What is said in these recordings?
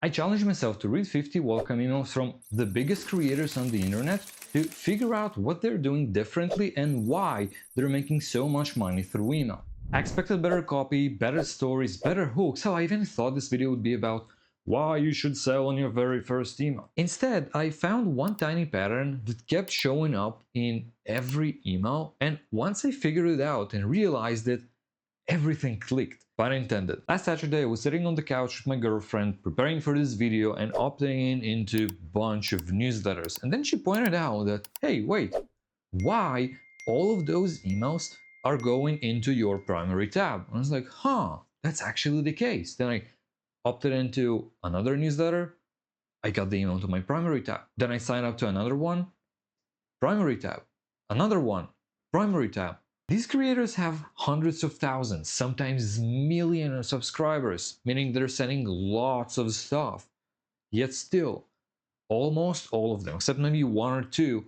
I challenged myself to read 50 welcome emails from the biggest creators on the internet to figure out what they're doing differently and why they're making so much money through email. I expected better copy, better stories, better hooks. Hell, I even thought this video would be about why you should sell on your very first email. Instead, I found one tiny pattern that kept showing up in every email, and once I figured it out and realized it, everything clicked. Pun intended. Last Saturday I was sitting on the couch with my girlfriend preparing for this video and opting into a bunch of newsletters, and then she pointed out that, hey, wait, why all of those emails are going into your primary tab? And I was like, huh, that's actually the case. Then I opted into another newsletter, I got the email to my primary tab. Then I signed up to another one, primary tab, another one, primary tab. These creators have hundreds of thousands, sometimes millions of subscribers, meaning they're sending lots of stuff. Yet still, almost all of them, except maybe one or two,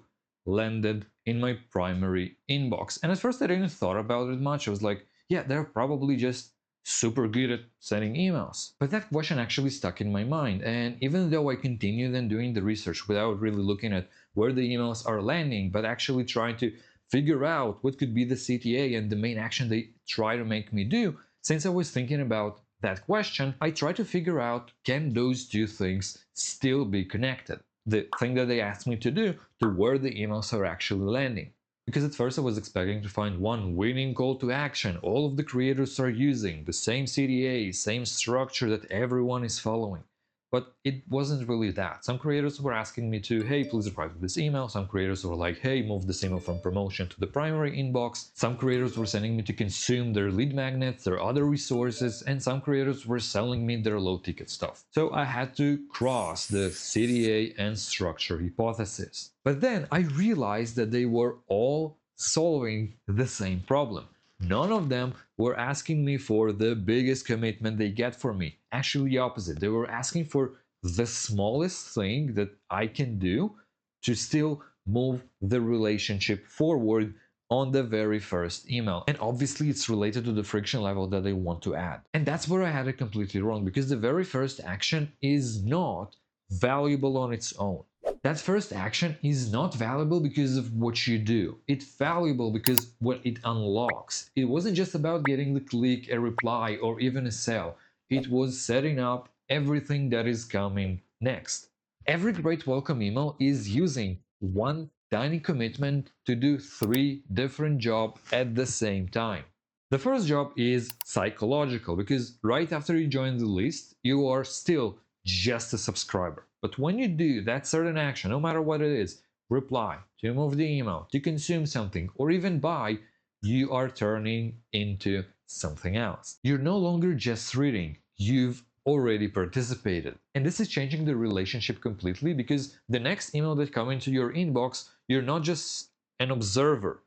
landed in my primary inbox. And at first I didn't thought about it much. I was like, yeah, they're probably just super good at sending emails. But that question actually stuck in my mind. And even though I continued then doing the research without really looking at where the emails are landing, but actually trying to figure out what could be the CTA and the main action they try to make me do, since I was thinking about that question, I tried to figure out, can those two things still be connected? The thing that they asked me to do to where the emails are actually landing. Because at first I was expecting to find one winning call to action all of the creators are using, the same CTA, same structure that everyone is following. But it wasn't really that. Some creators were asking me to, hey, please reply to this email. Some creators were like, hey, move this email from promotion to the primary inbox. Some creators were sending me to consume their lead magnets, their other resources, and some creators were selling me their low ticket stuff. So I had to cross the CTA and structure hypothesis. But then I realized that they were all solving the same problem. None of them were asking me for the biggest commitment they get for me. Actually, the opposite. They were asking for the smallest thing that I can do to still move the relationship forward on the very first email. And obviously, it's related to the friction level that they want to add. And that's where I had it completely wrong, because the very first action is not valuable on its own. That first action is not valuable because of what you do. It's valuable because what it unlocks. It wasn't just about getting the click, a reply, or even a sale. It was setting up everything that is coming next. Every great welcome email is using one tiny commitment to do 3 different jobs at the same time. The first job is psychological, because right after you join the list, you are still just a subscriber. But when you do that certain action, no matter what it is, reply, to move the email, to consume something, or even buy, you are turning into something else. You're no longer just reading, you've already participated. And this is changing the relationship completely, because the next email that comes into your inbox, you're not just an observer,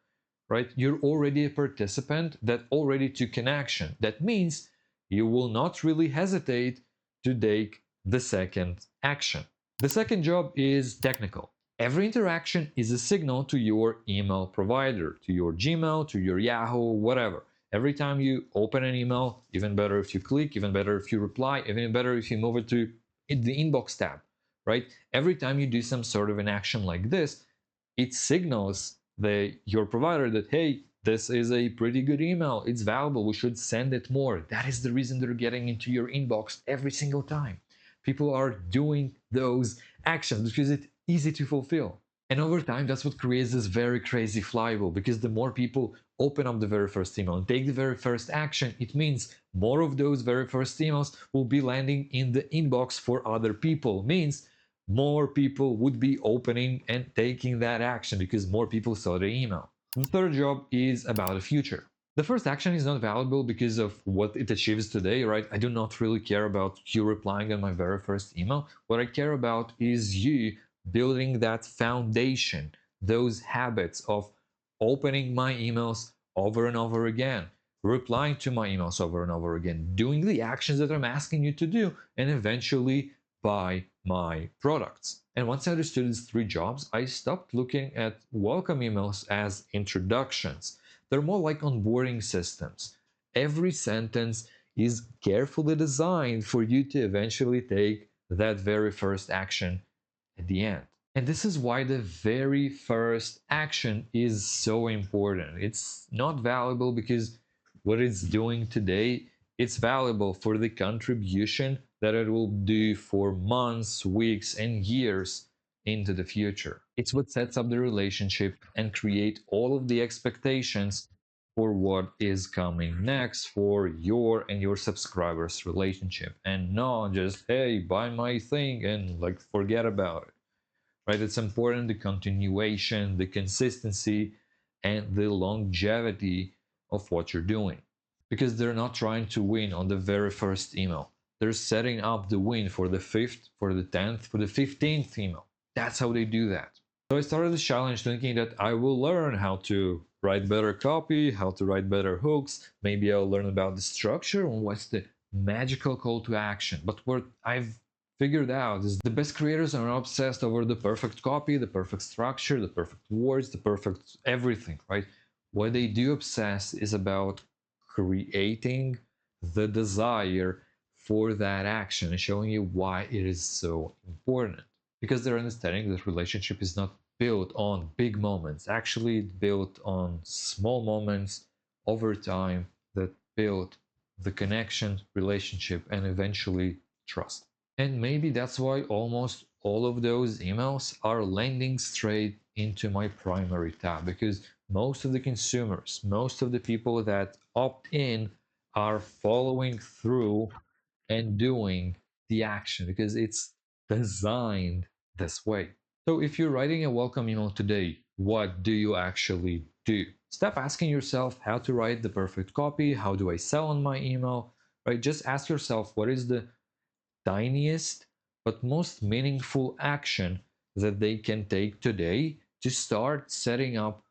right? You're already a participant that already took an action. That means you will not really hesitate to take the second action. The second job is technical. Every interaction is a signal to your email provider, to your Gmail, to your Yahoo, whatever. Every time you open an email, even better if you click, even better if you reply, even better if you move it to the inbox tab, right? Every time you do some sort of an action like this, it signals your provider that, hey, this is a pretty good email, it's valuable, we should send it more. That is the reason they're getting into your inbox every single time. People are doing those actions because it's easy to fulfill. And over time, that's what creates this very crazy flywheel, because the more people open up the very first email and take the very first action, it means more of those very first emails will be landing in the inbox for other people. Means more people would be opening and taking that action because more people saw the email. The third job is about the future. The first action is not valuable because of what it achieves today, right? I do not really care about you replying on my very first email. What I care about is you building that foundation, those habits of opening my emails over and over again, replying to my emails over and over again, doing the actions that I'm asking you to do, and eventually buy my products. And once I understood these 3 jobs, I stopped looking at welcome emails as introductions. They're more like onboarding systems. Every sentence is carefully designed for you to eventually take that very first action at the end. And this is why the very first action is so important. It's not valuable because what it's doing today, it's valuable for the contribution that it will do for months, weeks, and years into the future. It's what sets up the relationship and create all of the expectations for what is coming next for your and your subscribers relationship, and not just, hey, buy my thing and like forget about it, right? It's important, the continuation, the consistency, and the longevity of what you're doing, because they're not trying to win on the very first email. They're setting up the win for the 5th, for the 10th, for the 15th email. That's how they do that. So I started this challenge thinking that I will learn how to write better copy, how to write better hooks. Maybe I'll learn about the structure and what's the magical call to action. But what I've figured out is the best creators are obsessed over the perfect copy, the perfect structure, the perfect words, the perfect everything, right? What they do obsess is about creating the desire for that action and showing you why it is so important. Because they're understanding that relationship is not built on big moments, actually built on small moments over time that build the connection, relationship, and eventually trust. And maybe that's why almost all of those emails are landing straight into my primary tab, because most of the consumers, most of the people that opt in are following through and doing the action because it's designed this way. So if you're writing a welcome email today, what do you actually do? Stop asking yourself how to write the perfect copy, how do I sell on my email, right? Just ask yourself what is the tiniest but most meaningful action that they can take today to start setting up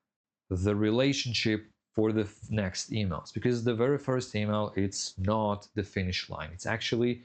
the relationship for the next emails, because the very first email, it's not the finish line, it's actually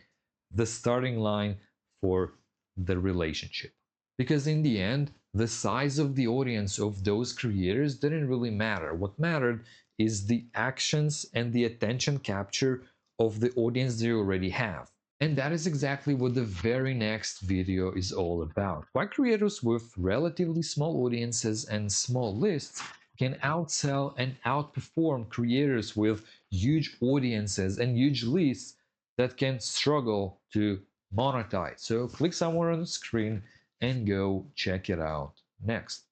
the starting line for the relationship. Because in the end, the size of the audience of those creators didn't really matter. What mattered is the actions and the attention capture of the audience they already have. And that is exactly what the very next video is all about. Why creators with relatively small audiences and small lists can outsell and outperform creators with huge audiences and huge lists that can struggle to monetize. So click somewhere on the screen and go check it out next.